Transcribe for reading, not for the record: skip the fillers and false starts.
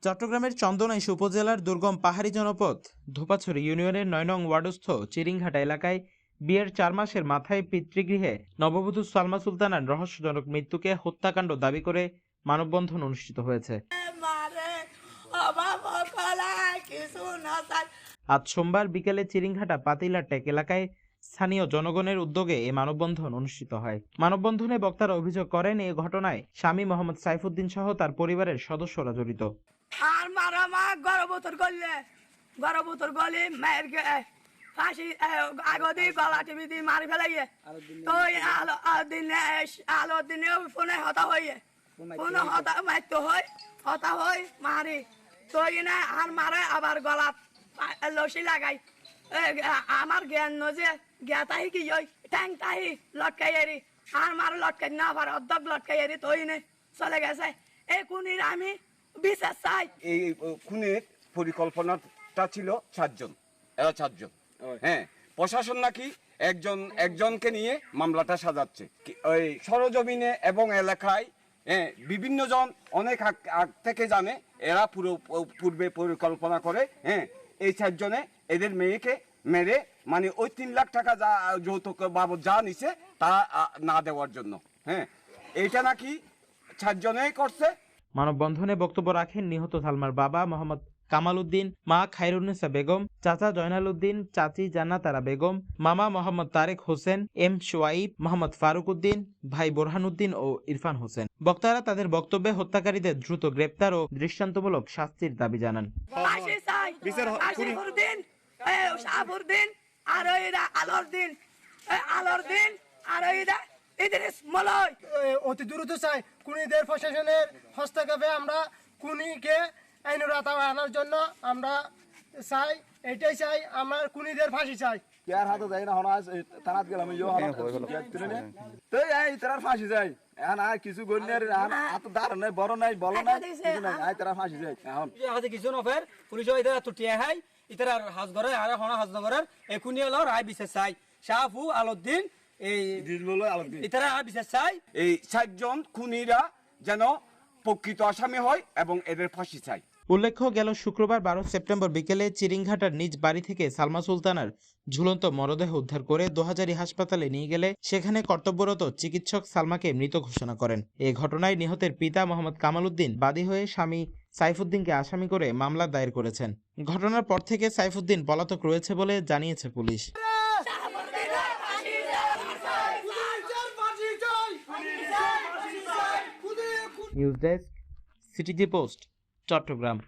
চট্টগ্রামের চন্দনাইশ উপজেলার দুর্গম পাহাড়ি জনপদ ধোপাছড়ি ইউনিয়নের ৯ নং ওয়ার্ডস্থ চিরিংঘাটা এলাকায় বিয়ের ৪ মাসের মাথায় পিতৃগৃহে নববধূ সালমা সুলতানার রহস্যজনক মৃত্যুকে হত্যাকাণ্ড দাবি করে মানববন্ধন অনুষ্ঠিত হয়েছে। আজ সোমবার বিকেলে চিরিংঘাটা পাতিলাটেক এলাকায় স্থানীয় জনগণের উদ্যোগে এ মানববন্ধন অনুষ্ঠিত হয়। মানববন্ধনে বক্তারা অভিযোগ করেন, এ ঘটনায় স্বামী মোহাম্মদ সাইফুদ্দিন সহ তার পরিবারের সদস্যরা জড়িত। আর মারা মা গর্ভবতর করলে গর্ভবতর গলি মায়ের ফাঁসি আগদি গলা টিভি দিয়ে মারি ফেলাইয়ে তো আলো দিনে ফোনে হতা হইয়ে ফোনে হতা মারতে হয় হতা হয় মারি তো না আর মারে আবার গলা লসি লাগাই আমার জ্ঞান নজে জ্ঞা তাহি কি ট্যাং তাহি লটকাই এরি আর মার লটকাই না পারে অর্ধক লটকাই এরি তো চলে গেছে। এই কুনির আমি বিশ্বাস চাই। এই খুনের পরিকল্পনাটা ছিল 4 জন, এরা 4 জন। হ্যাঁ, প্রশাসন নাকি একজনকে নিয়ে মামলাটা সাজাচ্ছে। ওই সরজমিনে এবং এলাকায় বিভিন্ন জন অনেক আগ থেকে জানে, এরা পূর্বে পরিকল্পনা করে এই 4 জনে এদের মেয়েকে মেরে মানে ওই 3 লাখ টাকা যা যৌতুক বাবদ যা নিছে তা না দেওয়ার জন্য। এইটা নাকি 4 জনেই করছে। মানববন্ধনে বক্তব্য রাখেন নিহত সালমার বাবা মোহাম্মদ কামাল উদ্দিন, মা খায়রুন্নেসা বেগম, চাচা জয়নাল উদ্দিন, চাচি জান্নাতারা বেগম, মামা মোহাম্মদ তারেক হোসেন, এম সোয়াইব, মোহাম্মদ ফারুক উদ্দিন, ভাই বোরহান উদ্দিন ও ইরফান হোসেন। বক্তারা তাদের বক্তব্যে হত্যাকারীদের দ্রুত গ্রেপ্তার ও দৃষ্টান্তমূলক শাস্তির দাবি জানান। অতি দ্রুত চাই খুনিদের প্রশাসনের হস্তক্ষেপে আমরা খুনিকে আইনের আওতায় আনার জন্য আমরা চাই, এটাই চাই, আমরা খুনিদের ফাঁসি চাই। কেয়ার হাতে যাই না হনাস থানাত গেলাম তো এই তার ফাঁসি যায় এখন আর কিছু গন্যের হাত দাঁড় নাই বড় নাই বলো নাই কিছু নাই আই তারা ফাঁসি যায় এখন হাতে কিছু নফের পুলিশ ইতারা তো টিয়া হাই ইতারা হাজ ধরে আর হনা হাজ নগরের একুনি হলো রায় বিশেষ চাই শাহফু আলউদ্দিন এই ইতারা বিশেষ চাই এই 4 জন খুনিরা যেন প্রকৃত আসামি হয় এবং এদের ফাঁসি চাই। উল্লেখ্য, গেল শুক্রবার 12 সেপ্টেম্বর বিকেলে চিরিংঘাটার নিজ বাড়ি থেকে সালমা সুলতানার ঝুলন্ত মরদেহ উদ্ধার করে দোহাজারী হাসপাতালে নিয়ে গেলে সেখানে কর্তব্যরত চিকিৎসক সালমাকে মৃত ঘোষণা করেন। এ ঘটনায় নিহতের পিতা মোহাম্মদ কামাল উদ্দিন বাদী হয়ে স্বামী সাইফুদ্দিনকে আসামি করে মামলা দায়ের করেছেন। ঘটনার পর থেকে সাইফুদ্দিন পলাতক রয়েছে বলে জানিয়েছে police. News desk, CTG post, Chittagong.